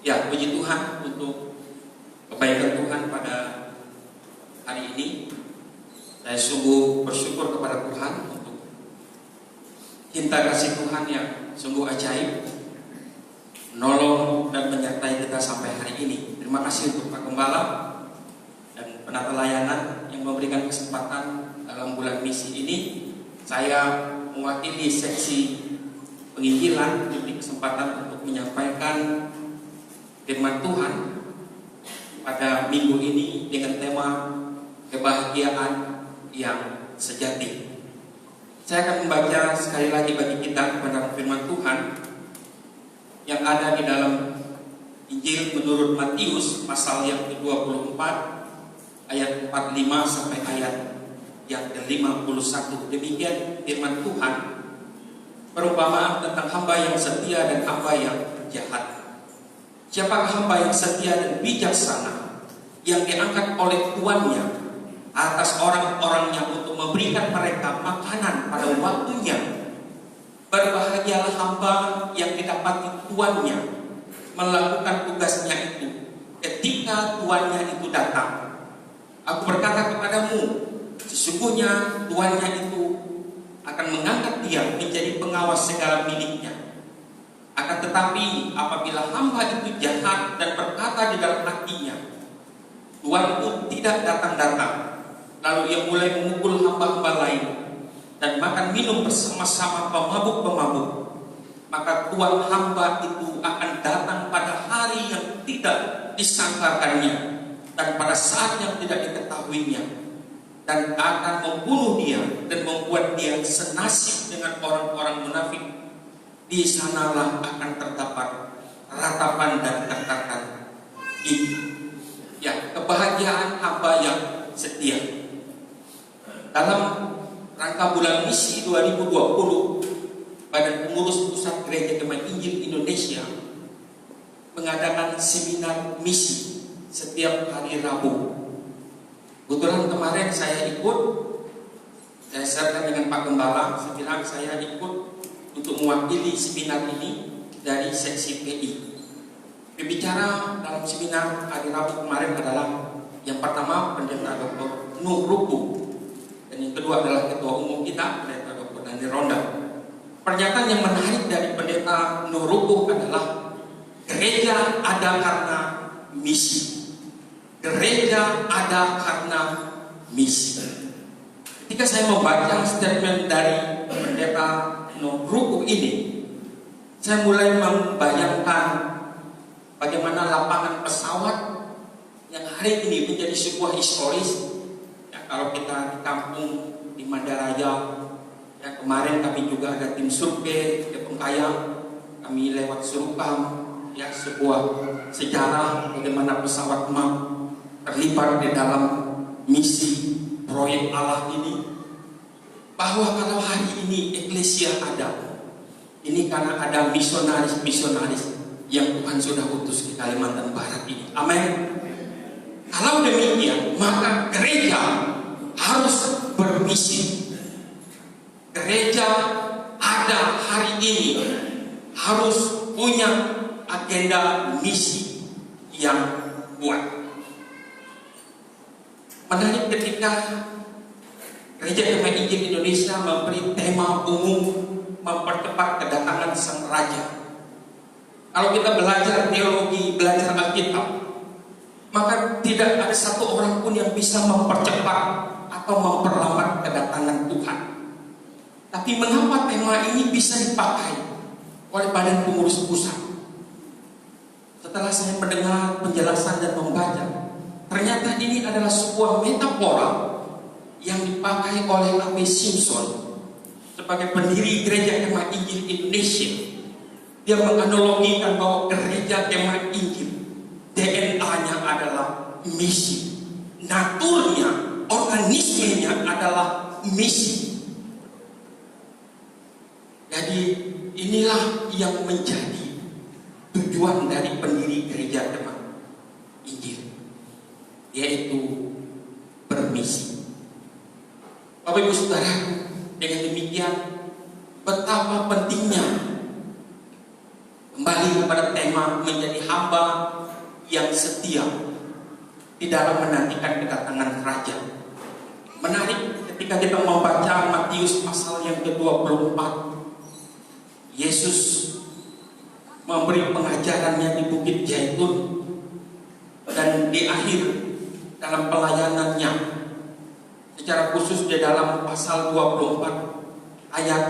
Ya, puji Tuhan untuk kebaikan Tuhan pada hari ini. Saya sungguh bersyukur kepada Tuhan untuk cinta kasih Tuhan yang sungguh ajaib, menolong dan menyertai kita sampai hari ini. Terima kasih untuk Pak Gembala dan penata layanan yang memberikan kesempatan dalam bulan misi ini. Saya mewakili seksi penginjilan diberi kesempatan untuk menyampaikan firman Tuhan pada minggu ini dengan tema kebahagiaan yang sejati. Saya akan membaca sekali lagi bagi kita kepada firman Tuhan yang ada di dalam Injil menurut Matius pasal yang ke-24 ayat 45 sampai ayat yang ke-51. Demikian firman Tuhan, perumpamaan tentang hamba yang setia dan hamba yang jahat. Siapakah hamba yang setia dan bijaksana yang diangkat oleh tuannya atas orang-orangnya untuk memberikan mereka makanan pada waktunya? Berbahagialah hamba yang didapati tuannya melakukan tugasnya itu ketika tuannya itu datang. Aku berkata kepadamu, sesungguhnya tuannya itu akan mengangkat dia menjadi pengawas segala miliknya. Akan tetapi apabila hamba itu jahat dan berkata di dalam hatinya, tuanku tidak datang-datang, lalu ia mulai memukul hamba-hamba lain dan makan minum bersama-sama pemabuk-pemabuk, maka tuan hamba itu akan datang pada hari yang tidak disangkakannya dan pada saat yang tidak diketahuinya, dan akan membunuh dia dan membuat dia senasib dengan orang-orang munafik. Di sanalah akan terdapat ratapan dan tekanan gigi. Ya, kebahagiaan hamba yang setia. Dalam rangka bulan misi 2020, Badan Pengurus Pusat Gereja Jemaat Injil Indonesia mengadakan seminar misi setiap hari Rabu. Kebetulan kemarin saya ikut, saya serta dengan Pak Gembala. Saya bilang saya ikut untuk mewakili seminar ini dari seksi PI. Pembicara dalam seminar hari Rabu kemarin adalah yang pertama Pendeta Dr. Nuh Ruku, dan yang kedua adalah Ketua Umum kita Pendeta Dr. Dani Ronda. Pernyataan yang menarik dari Pendeta Nuh Ruku adalah gereja ada karena misi. Gereja ada karena misi. Ketika saya membaca statement dari Pendeta Ruku ini, saya mulai membayangkan bagaimana lapangan pesawat yang hari ini menjadi sebuah historis. Ya, kalau kita di kampung di Madaraya, ya, kemarin kami juga ada tim survei di Pengkayang, kami lewat Surukam, ya, sebuah sejarah bagaimana pesawat MAP terlibat di dalam misi proyek Allah ini. Bahwa kalau hari ini eklesia ada, ini karena ada misionaris-misionaris yang Tuhan sudah utus ke Kalimantan Barat ini. Amin. Kalau demikian, maka gereja harus bermisi. Gereja ada hari ini harus punya agenda misi yang kuat. Menarik ketika Gereja Jemaat Injil Indonesia memberi tema umum mempercepat kedatangan Sang Raja. Kalau kita belajar teologi, belajar Alkitab, maka tidak ada satu orang pun yang bisa mempercepat atau memperlambat kedatangan Tuhan. Tapi mengapa tema ini bisa dipakai oleh Badan Pengurus Pusat? Setelah saya mendengar penjelasan dan membaca, ternyata ini adalah sebuah metafora yang dipakai oleh A.P. Simpson sebagai pendiri Gereja Jemaat Injil Indonesia. Dia menganalogikan bahwa Gereja Jemaat Injil DNA-nya adalah misi, naturnya, organismenya adalah misi. Jadi inilah yang menjadi tujuan dari pendiri Gereja Jemaat Injil, yaitu bermisi. Bapak Ibu Saudara, dengan demikian betapa pentingnya kembali pada tema menjadi hamba yang setia di dalam menantikan kedatangan Raja. Menarik ketika kita membaca Matius pasal yang ke-24, Yesus memberi pengajarannya di Bukit Zaitun, dan di akhir dalam pelayanannya, secara khusus di dalam pasal 24 ayat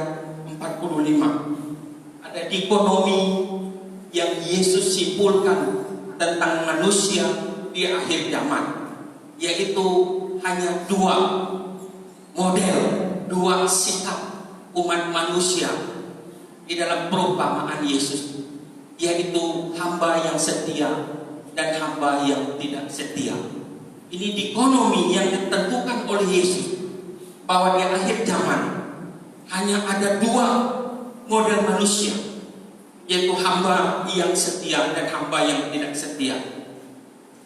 45, ada dikotomi yang Yesus simpulkan tentang manusia di akhir zaman, yaitu hanya dua model, dua sikap umat manusia di dalam perumpamaan Yesus, yaitu hamba yang setia dan hamba yang tidak setia. Ini dikotomi yang ditentukan oleh Yesus, bahwa di akhir zaman hanya ada dua model manusia, yaitu hamba yang setia dan hamba yang tidak setia.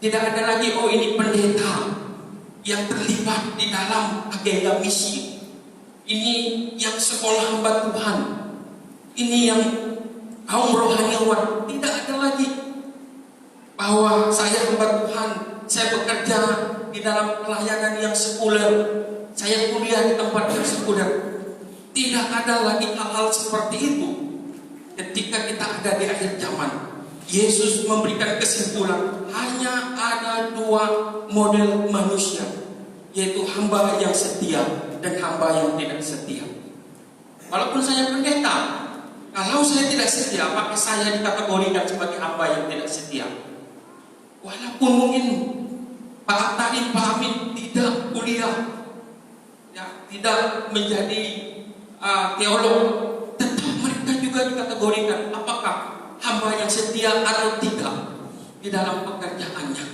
Tidak ada lagi, oh ini pendeta yang terlibat di dalam agenda misi, ini yang sekolah hamba Tuhan, ini yang kaum rohaniawan. Tidak ada lagi bahwa saya hamba Tuhan, saya bekerja di dalam pelayanan yang sekuler, saya kuliah di tempat yang sekuler. Tidak ada lagi hal-hal seperti itu. Ketika kita ada di akhir zaman, Yesus memberikan kesimpulan, hanya ada dua model manusia, yaitu hamba yang setia dan hamba yang tidak setia. Walaupun saya pendeta, kalau saya tidak setia, maka saya dikategorikan sebagai hamba yang tidak setia. Walaupun mungkin Pak Tarim, Pak Amin tidak kuliah, ya, tidak menjadi teolog, tetap mereka juga dikategorikan apakah hamba yang setia atau tidak di dalam pekerjaannya.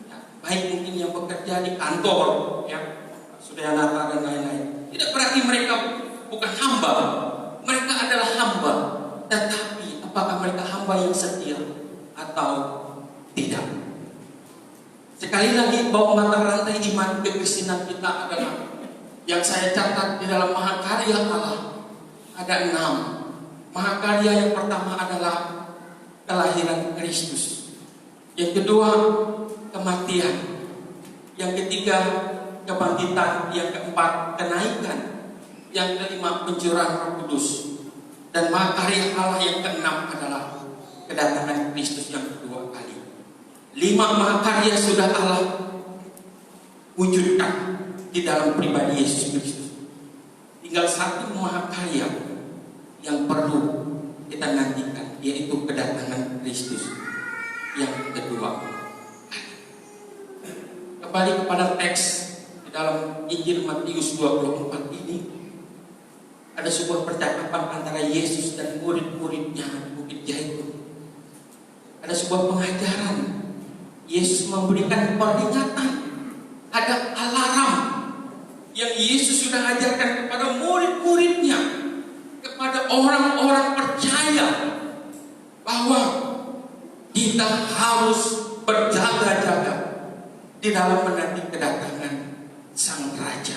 Ya, baik mungkin yang bekerja di kantor, ya, Sudayanata dan lain-lain. Tidak berarti mereka bukan hamba, mereka adalah hamba. Tetapi apakah mereka hamba yang setia atau tidak? Sekali lagi, bahwa mata rantai iman kekristenan kita adalah, yang saya catat di dalam mahakarya Allah, ada 6. Mahakarya yang pertama adalah kelahiran Kristus, yang kedua kematian, yang ketiga kebangkitan, yang keempat kenaikan, yang kelima pencurahan Roh Kudus, dan mahakarya Allah yang keenam adalah kedatangan Kristus yang kedua kali. 5 mahakarya sudah Allah wujudkan di dalam pribadi Yesus Kristus. Tinggal 1 mahakarya yang perlu kita nantikan, yaitu kedatangan Kristus yang kedua. Kembali kepada teks di dalam Injil Matius 24 ini, ada sebuah percakapan antara Yesus dan murid-muridnya di Bukit Zaitun. Ada sebuah pengajaran. Yesus memberikan peringatan, ada alarm yang Yesus sudah ajarkan kepada murid-muridnya, kepada orang-orang percaya, bahwa kita harus berjaga-jaga di dalam menanti kedatangan Sang Raja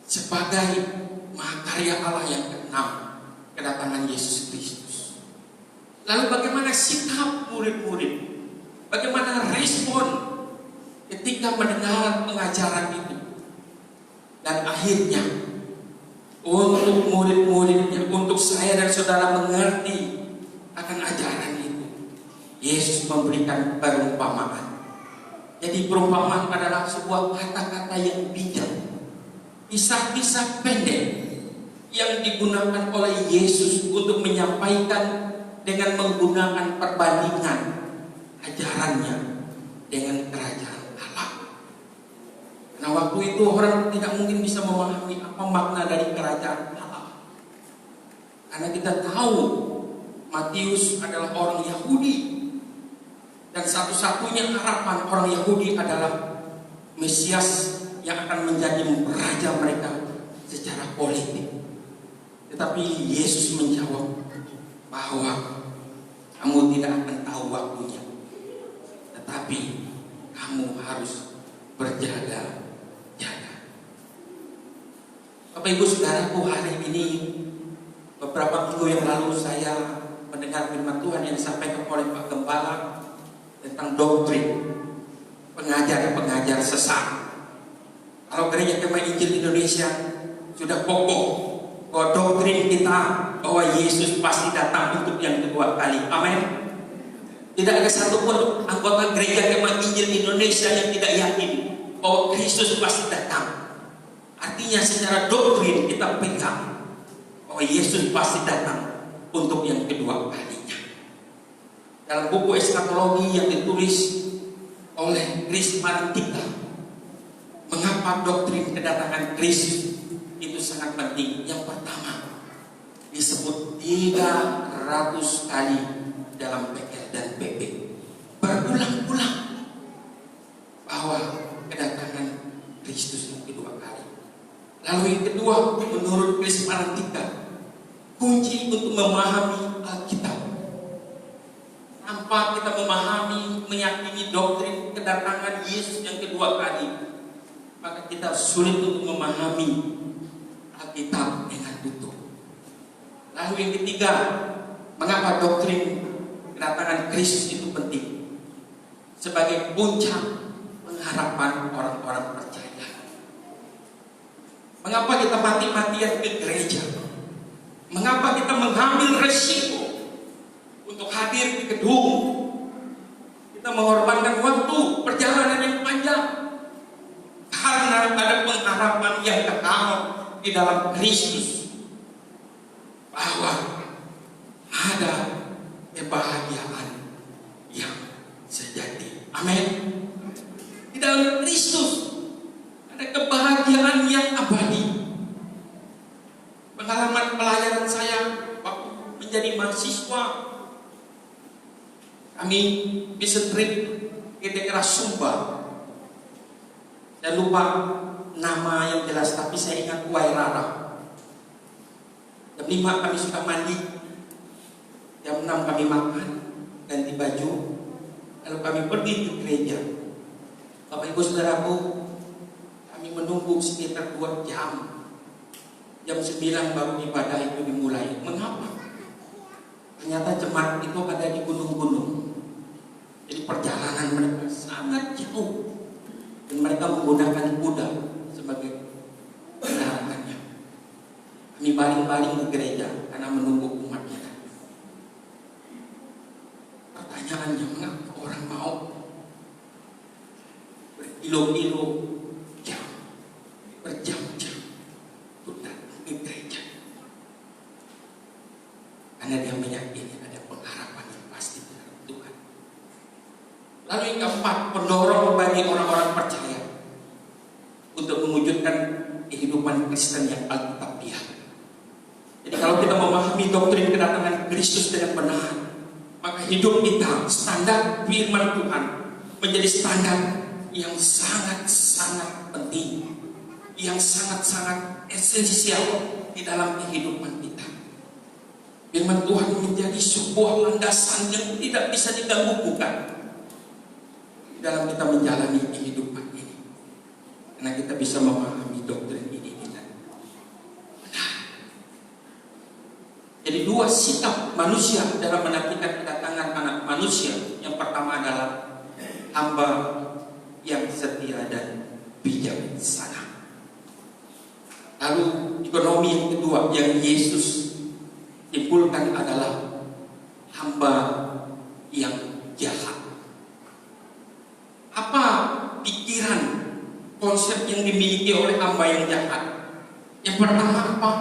sebagai mahakarya Allah yang ke-6, kedatangan Yesus Kristus. Lalu bagaimana sikap murid-murid? Bagaimana respon ketika mendengar pengajaran itu? Dan akhirnya, untuk murid-muridnya, untuk saya dan saudara mengerti akan ajaran itu, Yesus memberikan perumpamaan. Jadi perumpamaan adalah sebuah kata-kata yang bijak, kisah-kisah pendek yang digunakan oleh Yesus untuk menyampaikan dengan menggunakan perbandingan ajarannya dengan kerajaan Allah. Karena waktu itu orang tidak mungkin bisa memahami apa makna dari kerajaan Allah. Karena kita tahu Matius adalah orang Yahudi, dan satu-satunya harapan orang Yahudi adalah Mesias yang akan menjadi raja mereka secara politik. Tetapi Yesus menjawab bahwa kamu tidak akan tahu waktunya, tetapi kamu harus berjaga-jaga. Bapak Ibu Saudaraku, hari ini beberapa minggu yang lalu saya mendengar firman Tuhan yang disampaikan oleh Pak Gembala tentang doktrin pengajar-pengajar sesat. Kalau gereja Kemah Injil Indonesia sudah kokoh bahwa doktrin kita bahwa Yesus pasti datang untuk yang kedua kali. Amin. Tidak ada satupun anggota gereja Kemah Injil Indonesia yang tidak yakin bahwa Kristus pasti datang. Artinya secara doktrin kita pegang bahwa Yesus pasti datang untuk yang kedua kalinya. Dalam buku eskatologi yang ditulis oleh Chris Martika, mengapa doktrin kedatangan Kristus itu sangat penting. Yang pertama, disebut 300 kali dalam PL dan PP, berulang-ulang bahwa kedatangan Kristus yang kedua kali. Lalu yang kedua, menurut Chris Martika, kunci untuk memahami Alkitab. Tanpa kita memahami, meyakini doktrin kedatangan Yesus yang kedua kali, maka kita sulit untuk memahami Alkitab dengan utuh. Lalu yang ketiga, mengapa doktrin kedatangan Kristus itu penting? Sebagai puncak pengharapan orang-orang percaya. Mengapa kita mati-matian ke gereja? Mengapa kita mengambil resiko untuk hadir di gedung? Kita mengorbankan waktu perjalanan yang panjang karena ada pengharapan yang kekal di dalam Kristus, bahwa ada kebahagiaan yang sejati. Amin. Di dalam Kristus ada kebahagiaan yang abadi. Pengalaman pelayanan saya waktu menjadi mahasiswa, kami bisa trip ke daerah Sumba. Saya lupa nama yang jelas, tapi saya ingat Wairara. Jam 5 kami sudah mandi, jam 6 kami makan, ganti baju, lalu kami pergi ke gereja. Bapak Ibu Saudaraku, kami menunggu sekitar 2 jam. Jam 9 baru ibadah itu dimulai. Mengapa? Ternyata jemaat itu ada di gunung-gunung. Jadi perjalanan mereka sangat jauh, dan mereka menggunakan kuda sebagai kendaraannya. Kami baling-baling ke gereja karena menunggu umatnya. Pertanyaannya, mengapa orang mau berkilo-kilo jam, berjam-jam untuk datang ke gereja? Karena dia meyakini ada pengharapan yang pasti dalam Tuhan. Lalu yang keempat, pendorong bagi orang-orang percaya untuk mewujudkan kehidupan Kristen yang alkitabiah. Jadi kalau kita memahami doktrin kedatangan Kristus dengan benar, maka hidup kita, standar firman Tuhan, menjadi standar yang sangat-sangat penting, yang sangat-sangat esensial di dalam kehidupan kita. Firman Tuhan menjadi sebuah landasan yang tidak bisa diganggu-gugat dalam kita menjalani kehidupan ini, karena kita bisa memahami doktrin ini dengan benar. Jadi 2 sikap manusia dalam menantikan kedatangan anak manusia. Yang pertama adalah hamba yang setia dan bijaksana. Lalu ekonomi yang kedua yang Yesus timbulkan adalah hamba yang jahat. Apa pikiran, konsep yang dimiliki oleh hamba yang jahat? Yang pertama apa?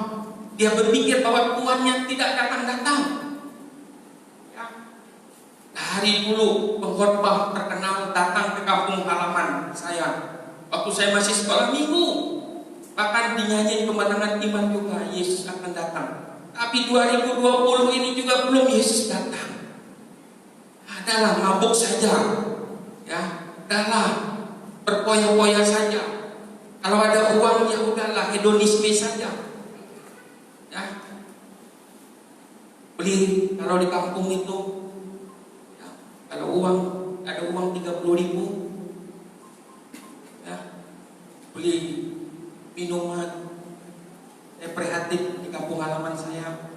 Dia berpikir bahwa tuannya tidak datang-datang. Ya. Dari dulu pengkhotbah terkenal datang ke kampung halaman saya waktu saya masih sekolah minggu, bahkan dinyanyiin kemenangan iman juga, Yesus akan datang. Tapi 2020 ini juga belum Yesus datang. Adalah mabuk saja, ya, adalah berpoya-poya saja. Kalau ada uang ya udahlah, hedonisme saja. Ya. Beli kalau di kampung itu, ya, kalau ada uang 30.000, ya, beli minuman. Saya prihatin di kampung halaman saya,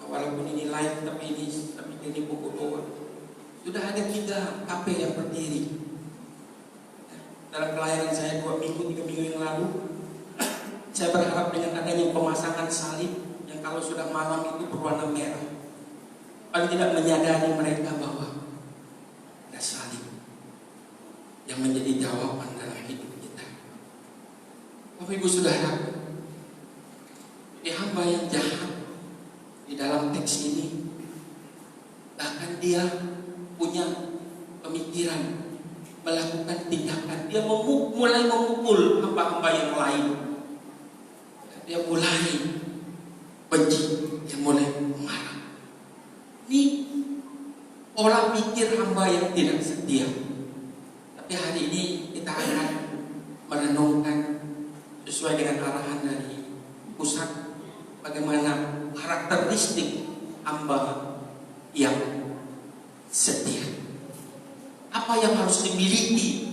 walaupun ini live sampai ini pukul 2. Sudah ada 3 KP yang berdiri. Dalam pelayanan saya 2 minggu, 3 minggu yang lalu, saya berharap dengan adanya pemasangan salib yang kalau sudah malam itu berwarna merah, paling tidak menyadari mereka bahwa ada salib yang menjadi jawaban dalam hidup kita. Bapak Ibu Saudara, di hamba yang jahat di dalam teks ini, bahkan dia punya pemikiran melakukan tindakan, dia mulai memukul hamba-hamba yang lain. Dia mulai benci, dia mulai marah. Ini pola pikir hamba yang tidak setia. Tapi hari ini kita akan merenungkan sesuai dengan arahan dari pusat, bagaimana karakteristik hamba yang setia. Apa yang harus dimiliki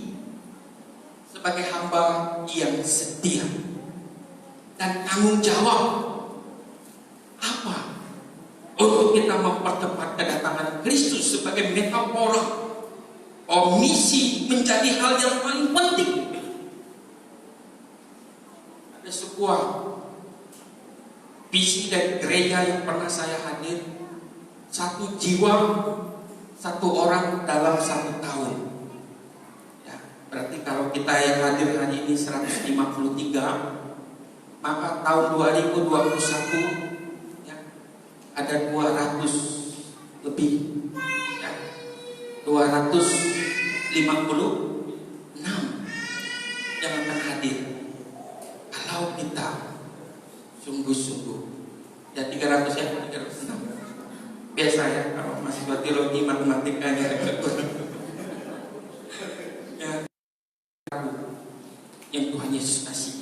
sebagai hamba yang setia, dan tanggung jawab apa untuk kita mempercepat kedatangan Kristus sebagai metafora. Misi menjadi hal yang paling penting. Ada sebuah visi dari gereja yang pernah saya hadir, 1 jiwa 1 orang dalam 1 tahun. Ya, berarti kalau kita yang hadir hari ini 153, maka tahun 2021 ya, ada 200 lebih, ya, 256 yang akan hadir kalau kita sungguh-sungguh. Ya 300 ya, 306. Biasa ya, kalau masih teologi matematikanya agak kurang. Ya, yang Tuhan Yesus kasih.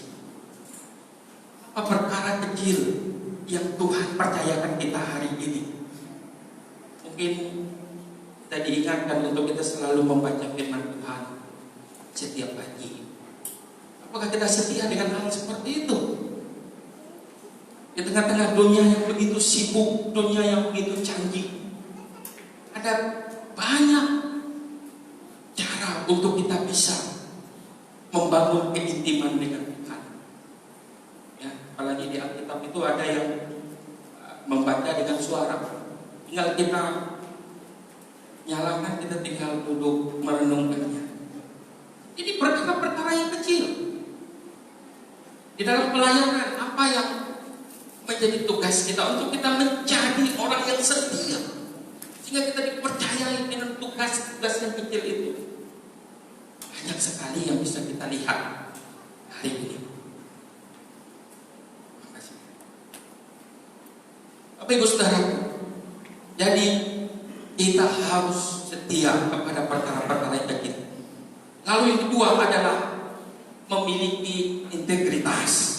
Apa perkara kecil yang Tuhan percayakan kita hari ini? Mungkin kita diingatkan untuk kita selalu membaca firman Tuhan setiap pagi. Apakah kita setia dengan hal seperti itu? Di tengah-tengah dunia yang begitu sibuk, dunia yang begitu canggih, ada banyak cara untuk kita bisa membangun keintiman dengan Tuhan. Ya, apalagi di Alkitab itu ada yang membaca dengan suara. Tinggal kita nyalakan, kita tinggal duduk merenungkannya. Jadi perkara-perkara yang kecil di dalam pelayanan, apa yang menjadi tugas kita untuk kita menjadi orang yang setia, sehingga kita dipercayai dengan tugas-tugas yang kecil itu. Banyak sekali yang bisa kita lihat hari ini. Makasih. Bapak Ibu Saudara, jadi kita harus setia kepada perkara-perkara yang kecil. Lalu yang kedua adalah memiliki integritas.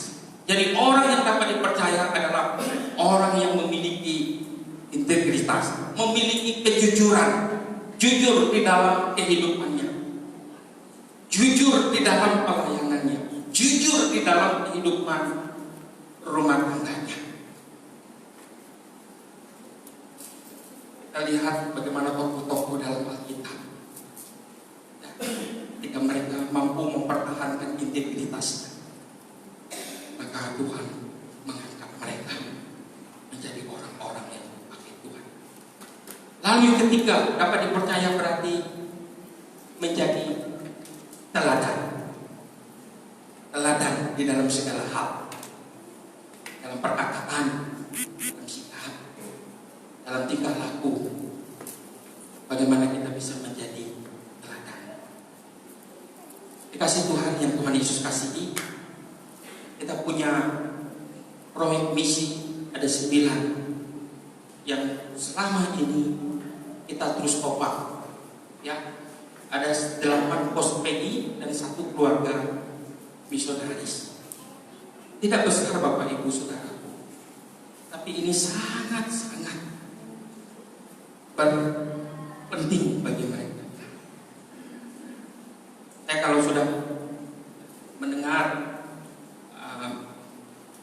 Jadi orang yang dapat dipercaya adalah orang yang memiliki integritas, memiliki kejujuran, jujur di dalam kehidupannya, jujur di dalam pelayanannya, jujur di dalam kehidupan rumah tangganya. Kita lihat bagaimana tokoh-tokoh dalam Alkitab, ketika mereka mampu mempertahankan integritasnya, maka Tuhan mengangkat mereka menjadi orang-orang yang dipakai Tuhan. Lalu yang ketiga, dapat dipercaya berarti menjadi teladan. Teladan di dalam segala hal, dalam perkataan, dalam sikap, dalam tingkah laku. Bagaimana kita bisa menjadi teladan? Dikasih Tuhan yang Tuhan Yesus kasihi, kita punya proyek misi, ada 9 yang selama ini kita terus kompak. Ya, ada 8 pos PI dan 1 keluarga misionaris. Tidak besar Bapak Ibu Saudara, tapi ini sangat-sangat penting bagi mereka. Saya kalau sudah mendengar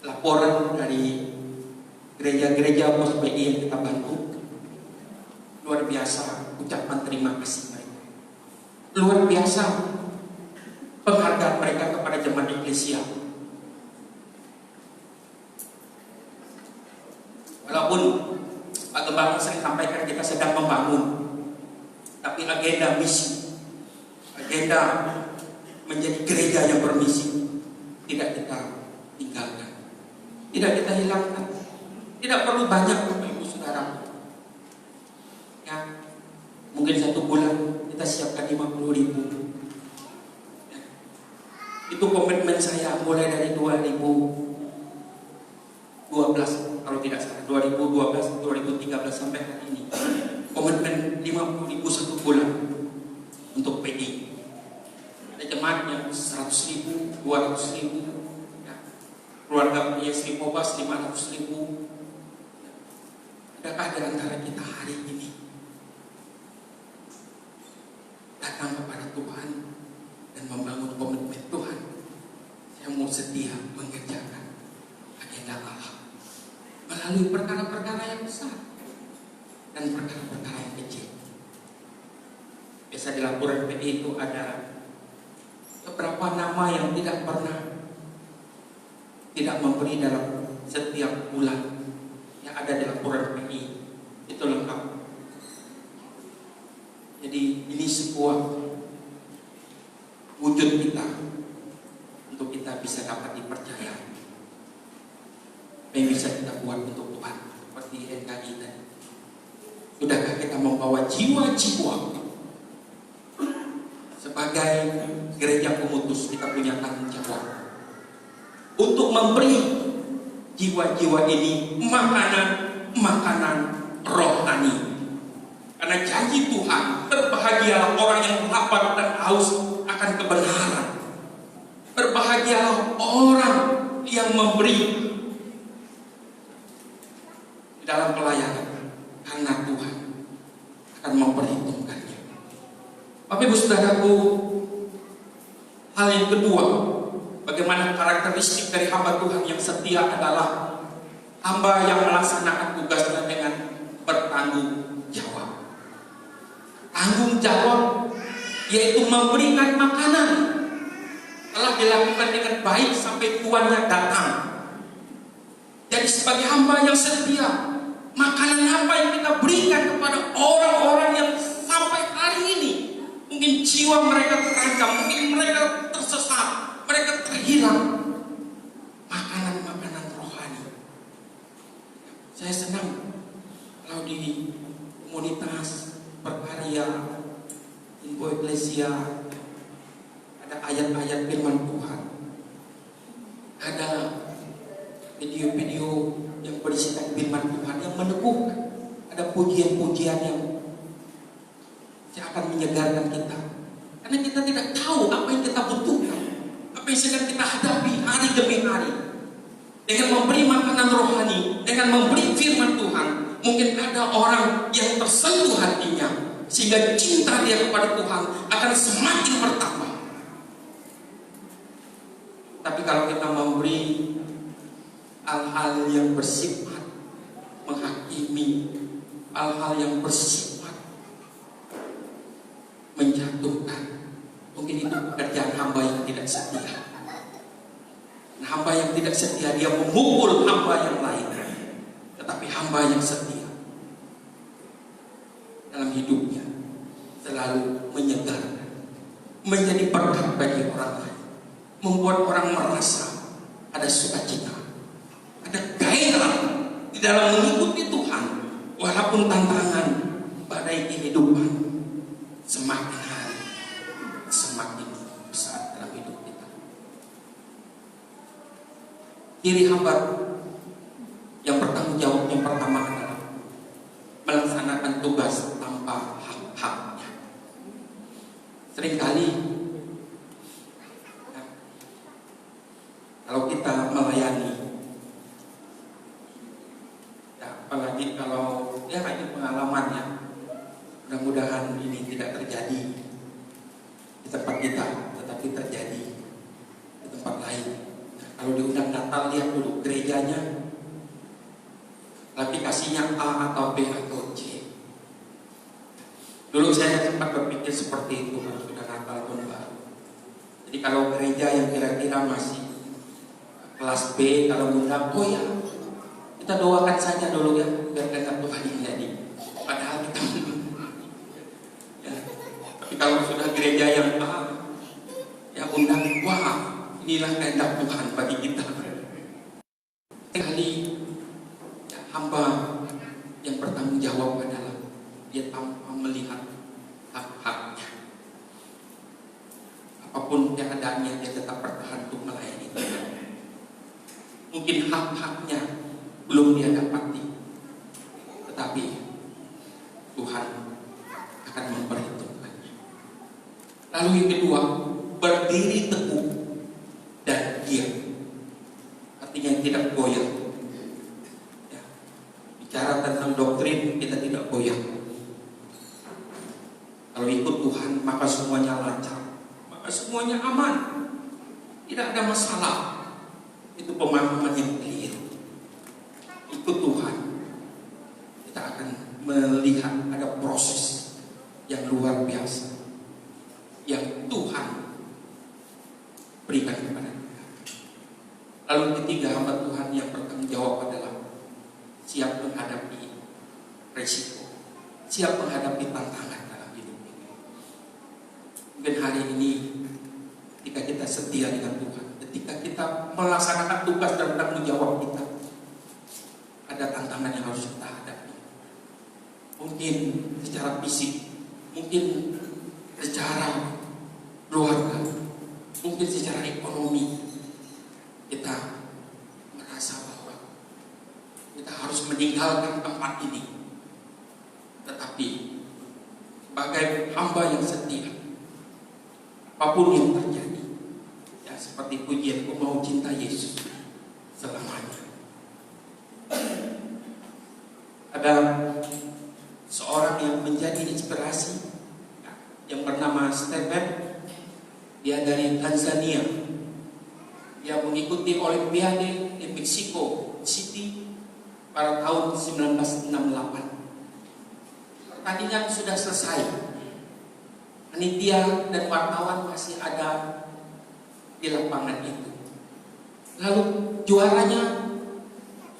laporan dari gereja-gereja pos PI yang kita bantu, luar biasa ucapan terima kasih mereka, luar biasa penghargaan mereka kepada jemaat eklesia. Walaupun Pak Gembala sering sampaikan kita sedang membangun, tapi agenda misi, agenda menjadi gereja yang bermisi tidak kita tinggalkan, tidak kita hilangkan. Tidak perlu banyak Bapak Ibu Saudara. Ya, mungkin 1 bulan kita siapkan 50.000. Ya. Itu komitmen saya mulai dari 2012, kalau tidak salah 2012, 2013 sampai hari ini. Komitmen 50.000 1 bulan untuk PI. Ada jemaat yang 100.000, 200.000, ya. Keluarga PI Mobas 500.000. Adakah di antara kita hari ini datang kepada Tuhan dan membangun komitmen Tuhan yang mau setia mengerjakan agenda Allah melalui perkara-perkara yang besar dan perkara-perkara yang kecil? Biasa di laporan PI itu ada beberapa nama yang tidak pernah tidak memberi dalam setiap bulan yang ada di laporan PI. Itu lengkap. Jadi ini sebuah wujud kita untuk kita bisa dapat dipercaya. Apa yang bisa kita buat untuk Tuhan seperti NKI tadi? Sudahkah kita membawa jiwa-jiwa sebagai gereja pemutus? Kita punya tanggung jawab untuk memberi jiwa-jiwa ini makanan rohani. Karena janji Tuhan, berbahagialah orang yang lapar dan haus akan kebenaran. Berbahagialah orang yang memberi di dalam pelayanan, karena Tuhan akan memperhitungkannya. Bapak Ibu Saudaraku, hal yang kedua, bagaimana karakteristik dari hamba Tuhan yang setia adalah hamba yang melaksanakan tugasnya dengan bertanggung jawab. Tanggung jawab yaitu memberikan makanan telah dilakukan dengan baik sampai tuannya datang. Jadi sebagai hamba yang setia, makanan apa yang kita berikan kepada orang-orang yang sampai hari ini mungkin jiwa mereka terancam, mungkin mereka tersesat, mereka terhilang, makanan-makanan rohani. Saya senang kalau di komunitas berkarya Info Eklesia ada ayat-ayat firman Tuhan, ada video-video yang berisikan firman Tuhan yang meneguhkan, ada pujian-pujian yang akan menyegarkan kita, karena kita tidak tahu apa yang kita butuhkan, apa yang sedang kita hadapi hari demi hari. Dengan memberi makanan rohani, dengan memberi firman Tuhan, mungkin ada orang yang tersentuh hatinya, sehingga cinta dia kepada Tuhan akan semakin bertambah. Tapi kalau kita memberi hal-hal yang bersifat menghakimi, hal-hal yang bersifat menjatuhkan, mungkin itu pekerjaan hamba yang tidak setia. Nah, hamba yang tidak setia dia memukul hamba yang lain. Tetapi hamba yang setia dalam hidupnya selalu menyegarkan, menjadi berkat bagi orang lain, membuat orang merasa ada sukacita, ada gairah di dalam mengikuti Tuhan, walaupun tantangan badai kehidupan semakin hari semakin besar dalam hidup kita. Ciri hamba yang bertanggung jawab yang pertama adalah melaksanakan tugas tanpa hak-haknya. Seringkali kalau kita melayani, ya, apalagi kalau ya ini pengalamannya, mudah-mudahan ini tidak terjadi di tempat kita, tetapi terjadi di tempat lain. Kalau diundang Natal, lihat dulu gerejanya, aplikasinya A atau B atau C. Dulu saya sempat berpikir seperti itu kalau sudah Natal tahun baru. Jadi kalau gereja yang kira-kira masih kelas B, kalau ngundang, oh ya kita doakan saja dulu ya, biar kehendak Tuhan yang jadi. Padahal kita ya. Tapi kalau sudah gereja yang A, yang undang, wah inilah kehendak Tuhan bagi kita. Kali ya, hamba yang bertanggung jawab adalah dia tanpa melihat hak-haknya. Apapun keadaannya, dia tetap bertahan untuk melayani Tuhan. Mungkin hak-haknya belum dia dapati, tetapi Tuhan akan memperhitungkannya. Lalu yang kedua, berdiri teguh dan diam. Artinya tidak goyah. Ya. Bicara tentang doktrin, kita tidak goyah. Kalau ikut Tuhan, maka semuanya lancar, maka semuanya aman, tidak ada masalah. Itu pemahaman yang keliru. Ikut Tuhan, kita akan melihat ada proses yang luar biasa yang Tuhan berikan kepada kita. Lalu ketiga, hamba Tuhan yang bertanggung jawab adalah siap menghadapi resiko, siap menghadapi tantangan dalam hidup ini. Mungkin hari ini ketika kita setia dengan Tuhan, ketika kita melaksanakan tugas dan tanggung jawab kita, ada tantangan yang harus kita hadapi. Mungkin secara fisik, mungkin secara keluarga, mungkin secara ekonomi. Kita merasa bahwa kita harus meninggalkan tempat ini. Tetapi sebagai hamba yang setia, apapun yang terjadi, ya seperti pujian, aku mau cinta Yesus selamanya. Ada seorang yang menjadi inspirasi yang bernama Stephen. Dia dari Tanzania. Dia mengikuti Olimpiade di Mexico City pada tahun 1968. Pertandingan sudah selesai. Panitia dan wartawan masih ada di lapangan itu. Lalu juaranya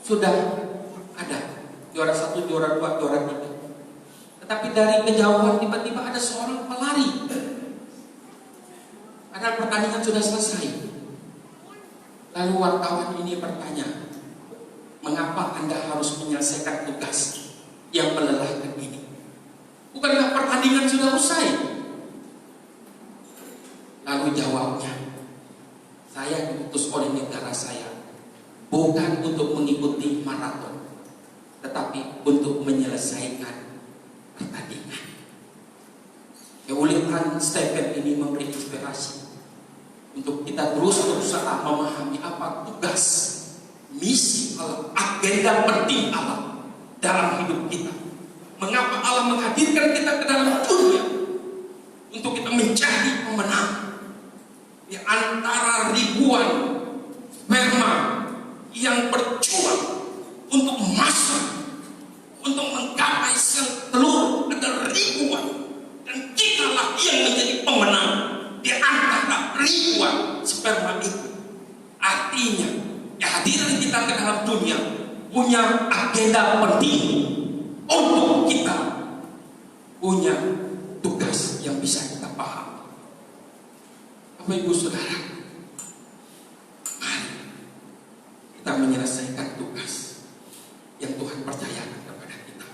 sudah ada, juara 1, juara 2, juara 3. Tetapi dari kejauhan tiba-tiba ada seorang pelari. Padahal pertandingan sudah selesai. Lalu wartawan ini bertanya, mengapa Anda harus menyelesaikan tugas yang melelahkan ini? Bukankah pertandingan sudah usai? Lalu jawabnya, saya diutus oleh negara saya bukan untuk mengikuti maraton, tetapi untuk menyelesaikan pertandingan. Keuletan Stephen ini memberi inspirasi untuk kita terus berusaha memahami apa tugas, misi Allah, agenda penting Allah dalam hidup kita. Mengapa Allah menghadirkan kita ke dalam dunia untuk kita menjadi pemenang di antara ribuan sperma yang berjuang untuk masuk, untuk menggapai sel telur, ada ribuan, dan kitalah yang menjadi pemenang di antara ribuan sperma itu. Artinya kehadiran kita ke dalam dunia punya agenda penting untuk kita punya tugas yang bisa kita paham. Bapak Ibu Saudara, mari kita menyelesaikan tugas yang Tuhan percayakan kepada kita.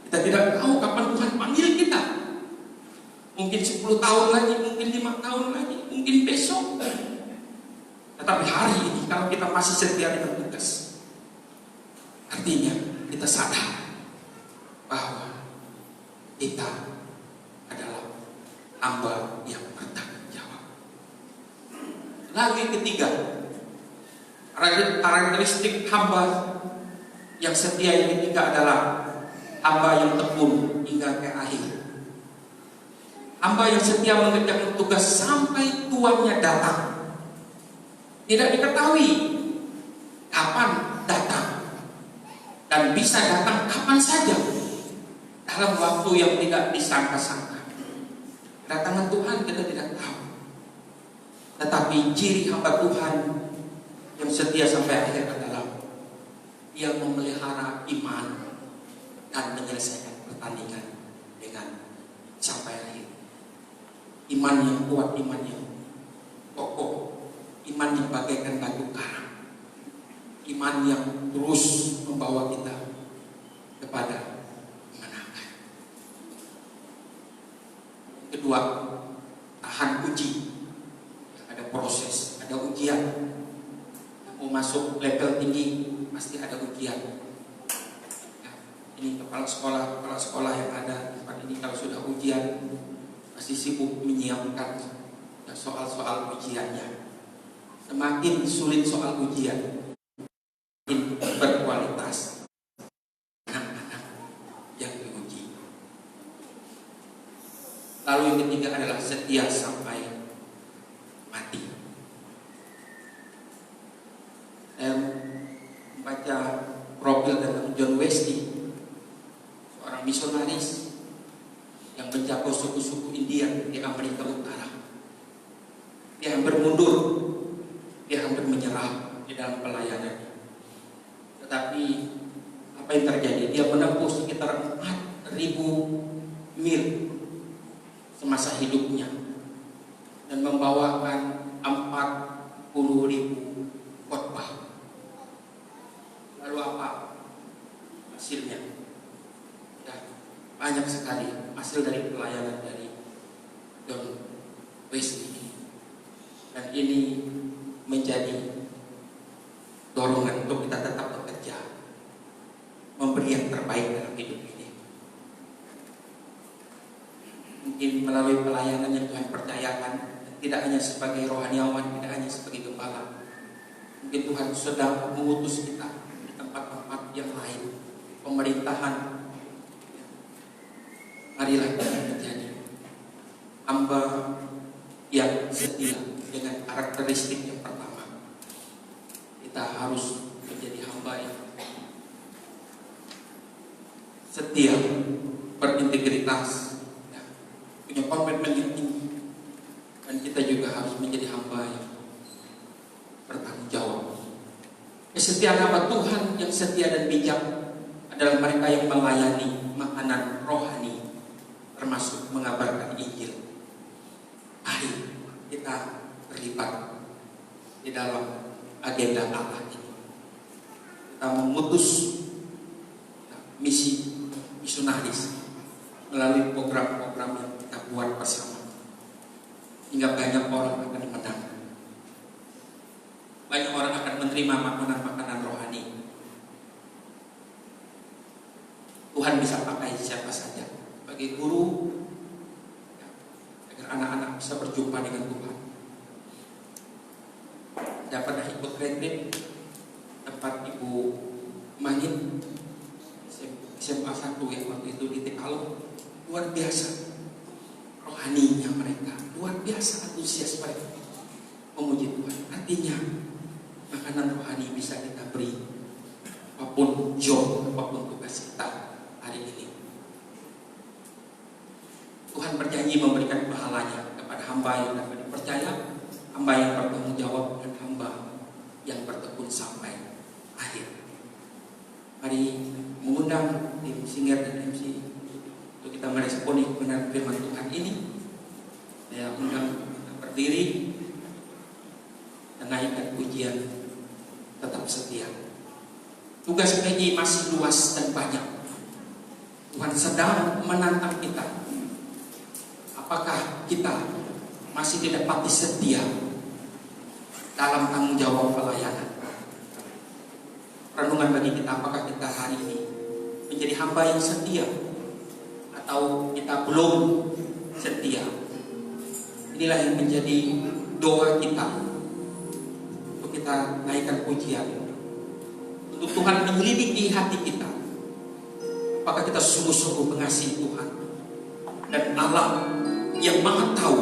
Kita tidak tahu kapan Tuhan panggil kita. Mungkin 10 tahun lagi, mungkin 5 tahun lagi, mungkin besok. Tetapi hari ini kalau kita masih setia dengan tugas, artinya kita sadar bahwa kita adalah hamba yang bertanggung jawab. Lalu yang ketiga, karakteristik hamba yang setia yang ketiga adalah hamba yang tekun hingga ke akhir. Hamba yang setia mengerjakan tugas sampai tuannya datang. Tidak diketahui kapan datang, dan bisa datang kapan saja. dalam waktu yang tidak disangka-sangka. Kedatangan Tuhan kita tidak tahu. Tetapi ciri hamba Tuhan yang setia sampai akhir adalah dia memelihara iman dan menyelesaikan pertandingan dengan sampai akhir. Iman yang kuat, iman yang kokoh, iman yang bagaikan batu karang, iman yang terus membawa kita kepada kemenangan. Kedua, tahan uji. Ada proses, ada ujian. Mau masuk level tinggi pasti ada ujian. Ya, ini kepala sekolah yang ada tempat ini kalau sudah ujian pasti sibuk menyiapkan soal-soal ujiannya. Semakin sulit soal ujian, semakin berkualitas anak-anak yang diuji. Lalu yang ketiga adalah setia sampai mati. Saya membaca profil tentang John Wesley, seorang misionaris yang menjaga suku-suku India di Amerika Utara. Dia hampir mundur, dia hampir menyerah di dalam pelayanannya. Tetapi apa yang terjadi? Dia menempuh sekitar 4.000 mil semasa hidupnya dan membawakan 40.000 khotbah. Lalu apa hasilnya? Ya, banyak sekali hasil dari pelayanan dari John Wesley. Dan ini menjadi dorongan untuk kita tetap bekerja, memberi yang terbaik dalam hidup ini. Mungkin melalui pelayanan yang Tuhan percayakan, tidak hanya sebagai rohaniawan, tidak hanya sebagai gembala. Mungkin Tuhan sedang mengutus kita di tempat-tempat yang lain, pemerintahan. Marilah kita menjadi hamba yang setia dengan karakteristik yang pertama. Kita harus menjadi hamba yang setia, berintegritas, ya, punya komitmen yang tinggi. Dan kita juga harus menjadi hamba yang bertanggung jawab. Kesetiaan hamba Tuhan yang setia dan bijak adalah mereka yang melayani makanan rohani, termasuk mengabarkan Injil. Mari kita terlibat di dalam agenda Allah ini. Kita memutus misi misionaris melalui program-program yang kita buat bersama, hingga banyak orang akan menang. Banyak orang akan menerima makanan-makanan rohani. Tuhan bisa pakai siapa saja sebagai guru, agar anak-anak bisa berjumpa dengan Tuhan. Saya pernah ikut retreat tempat Ibu Manin SMA 1 ya, waktu itu di Tekalung. Luar biasa rohaninya mereka, luar biasa antusias mereka memuji Tuhan. Artinya makanan rohani bisa kita beri apapun job, apapun tugas kita hari ini. Tuhan berjanji memberikan pahalanya kepada hamba yang dapat dipercaya, hamba yang bertanggung jawab, dan hamba yang bertekun sampai akhir. Mari mengundang tim singer dan MC untuk kita meresponi kebenaran firman Tuhan ini. Saya undang berdiri dan naikkan pujian tetap setia. Tugas PJ masih luas dan banyak. Tuhan sedang menantang kita. Apakah kita masih didapati setia dalam tanggung jawab pelayanan? Renungan bagi kita, apakah kita hari ini menjadi hamba yang setia atau kita belum setia? Inilah yang menjadi doa kita untuk kita naikkan pujian, untuk Tuhan menyelidiki hati kita. Apakah kita sungguh-sungguh mengasihi Tuhan, dan Allah yang Maha Tahu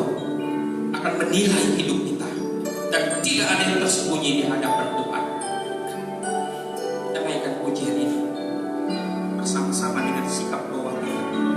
akan menilai hidup kita, dan tidak ada yang tersembunyi di hadapan Tuhan. Dan naikkan pujian ini bersama-sama dengan sikap doa kita.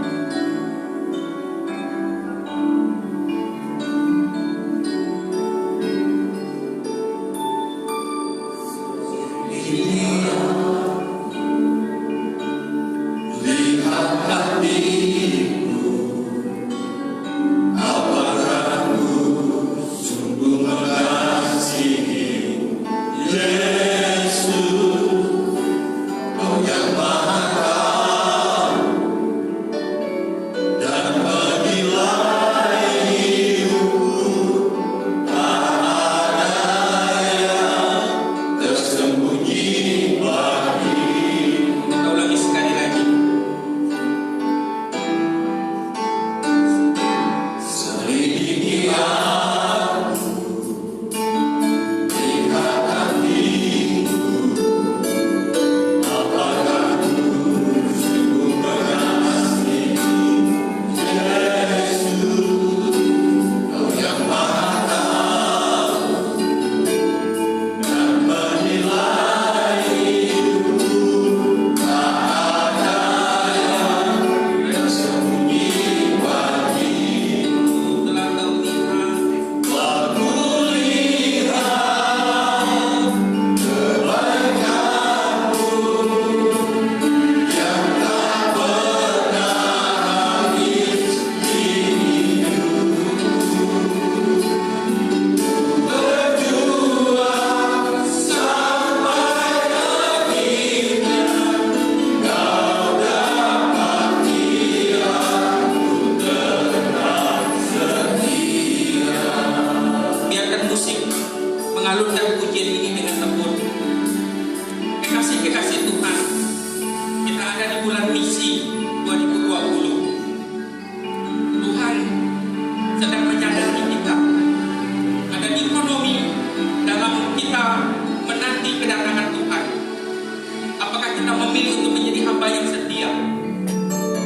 memilih untuk menjadi hamba yang setia.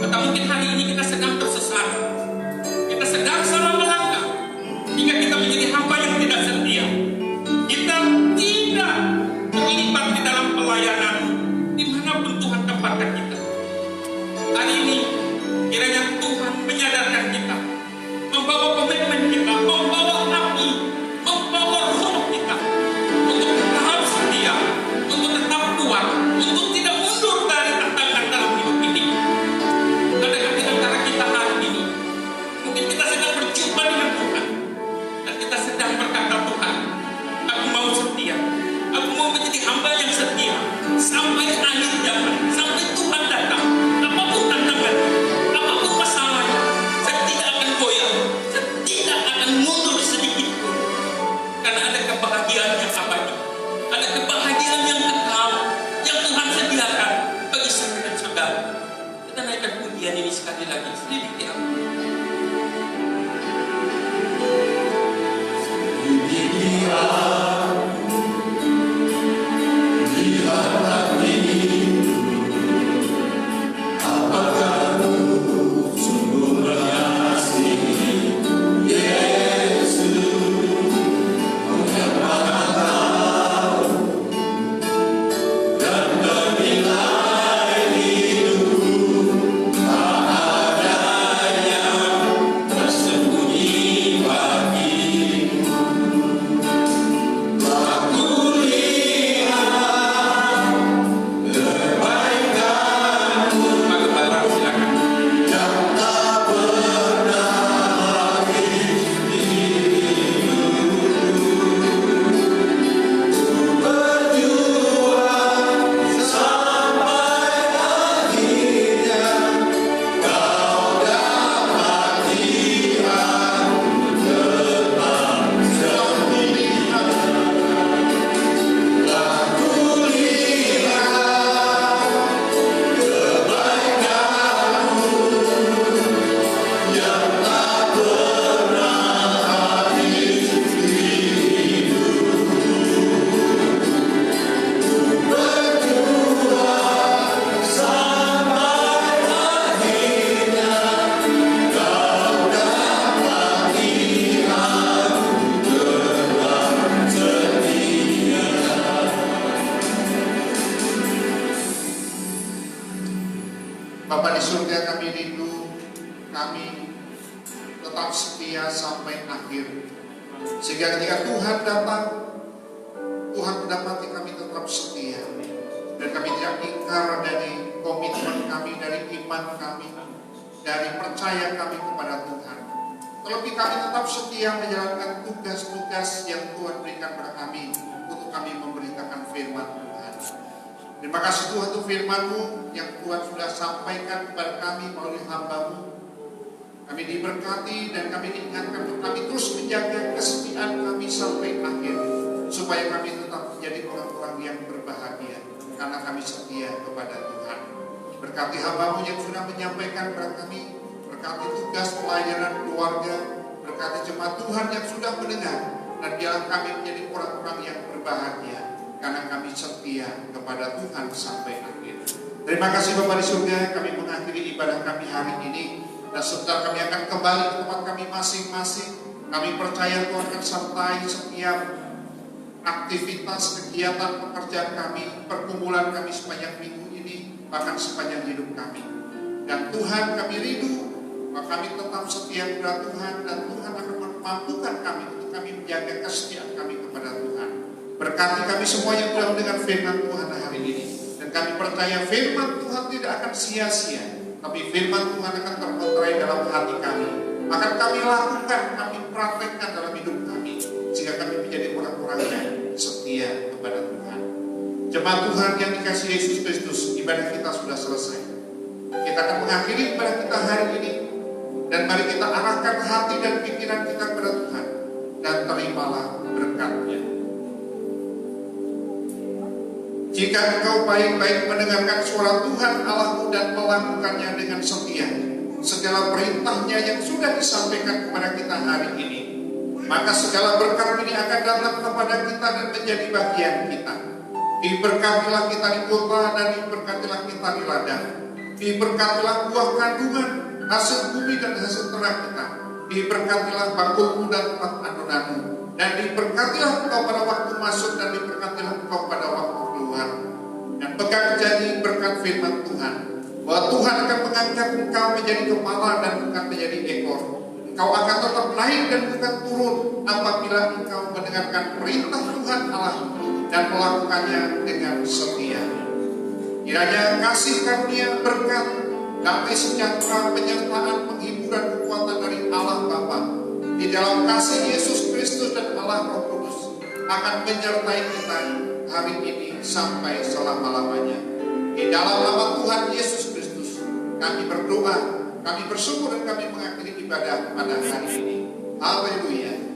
Atau mungkin hari ini kita sedang tersesat, kita sedang salah melangkah, hingga kita menjadi hamba yang tidak setia. Kita tidak terlibat di dalam pelayanan dimanapun Tuhan tempatkan kita. Hari ini kiranya Tuhan menyadarkan kita, membawa komitmen kita, membawa api, membawa roh kita untuk tetap setia, untuk tetap kuat, untuk tidak mundur dari tantangan dalam hidup ini. Adakah di antara kita hari ini mungkin kita sedang berjumpa dengan Tuhan dan kita sedang berkata, Tuhan, aku mau setia, aku mau menjadi hamba yang setia sampai akhir zaman, sampai Tuhan datang. Apapun tantangannya, apapun masalahnya, saya tidak akan goyah, saya tidak akan mundur sedikit pun. Karena ada kebahagiaan yang abadi, ada kebahagiaan yang kekal yang Tuhan sediakan bagi saya dan saudara. Kita naikkan pujian ini sekali lagi, selidiki aku. Bapa di surga, kami rindu, kami tetap setia sampai akhir. Sehingga ketika Tuhan datang, Tuhan mendapati kami tetap setia. Dan kami tidak ingkar dari komitmen kami, dari iman kami, dari percaya kami kepada Tuhan. Terlebih kami tetap setia menjalankan tugas-tugas yang Tuhan berikan kepada kami untuk kami memberitakan firman Tuhan. Terima kasih Tuhan untuk firman-Mu yang Tuhan sudah sampaikan kepada kami melalui hamba-Mu. Kami diberkati dan kami diingatkan untuk kami terus menjaga kesetiaan kami sampai akhir, supaya kami tetap menjadi orang-orang yang berbahagia karena kami setia kepada Tuhan. Berkati hamba-Mu yang sudah menyampaikan kepada kami, berkati tugas pelayanan keluarga, berkati jemaat Tuhan yang sudah mendengar, dan biarlah kami menjadi orang-orang yang berbahagia karena kami setia kepada Tuhan sampai akhir. Terima kasih Bapa di surga, kami mengakhiri ibadah kami hari ini, dan sebentar kami akan kembali ke tempat kami masing-masing. Kami percaya Tuhan akan sertai setiap aktivitas, kegiatan, pekerjaan kami, pergumulan kami sepanjang minggu ini, bahkan sepanjang hidup kami. Dan Tuhan, kami rindu bahwa kami tetap setia kepada Tuhan, dan Tuhan akan memampukan kami untuk kami menjaga kesetiaan kami kepada Tuhan. Berkati kami semua yang telah mendengar firman Tuhan hari ini. Dan kami percaya firman Tuhan tidak akan sia-sia, tapi firman Tuhan akan terpotret dalam hati kami. Akan kami lakukan, kami praktekkan dalam hidup kami, sehingga kami menjadi orang-orang yang setia kepada Tuhan. Jemaat Tuhan yang dikasihi Yesus Kristus, ibadah kita sudah selesai. Kita akan mengakhiri ibadah kita hari ini. Dan mari kita arahkan hati dan pikiran kita kepada Tuhan, dan terimalah berkat-Nya. Jika engkau baik-baik mendengarkan suara Tuhan Allahmu dan melakukannya dengan setia, segala perintah-Nya yang sudah disampaikan kepada kita hari ini, maka segala berkat ini akan datang kepada kita dan menjadi bagian kita. Diberkatilah kita di kota dan diberkatilah kita di ladang. Diberkatilah buah kandungan, hasil bumi dan hasil ternak kita. Diberkatilah bakulmu dan tempat adonanmu. Dan diberkatilah engkau pada waktu masuk dan diberkatilah engkau pada waktu keluar. Dan pegang janji berkat firman Tuhan, bahwa Tuhan akan mengangkat engkau menjadi kepala dan bukan menjadi ekor. Engkau akan tetap naik dan bukan turun apabila engkau mendengarkan perintah Tuhan Allah dan melakukannya dengan setia. Kiranya kasih karunia, berkat, damai sejahtera, penyertaan, penghiburan, kekuatan dari Allah Bapa di dalam kasih Yesus Kristus dan Allah Roh Kudus akan menyertai kita hari ini sampai selama-lamanya. Di dalam nama Tuhan Yesus Kristus kami berdoa, kami bersyukur dan kami mengakhiri ibadah pada hari ini. Haleluya.